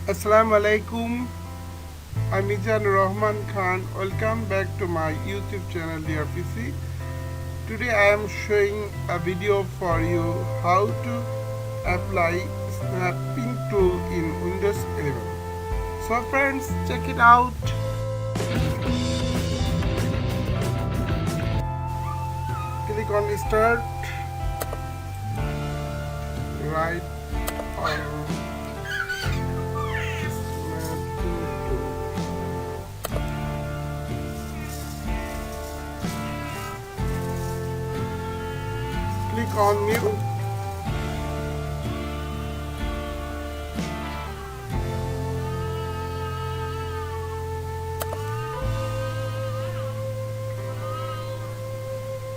Assalamu alaikum. I'm Mizan Rahman Khan. Welcome back to my YouTube channel Dear PC. Today I am showing a video for you how to apply Snipping Tool in Windows 11. So friends, check it out. Click on Start. Right on click on new.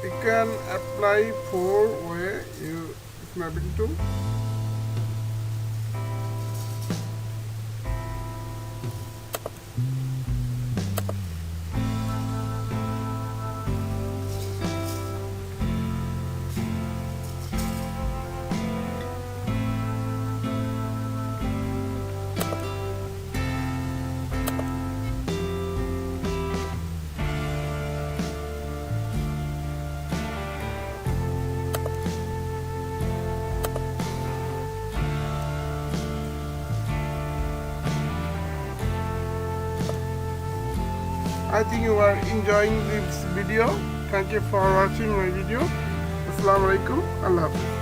You can apply 4-way snapping tool. I think you are enjoying this video. Thank you for watching my video. Assalamu alaikum. Allah Hafiz.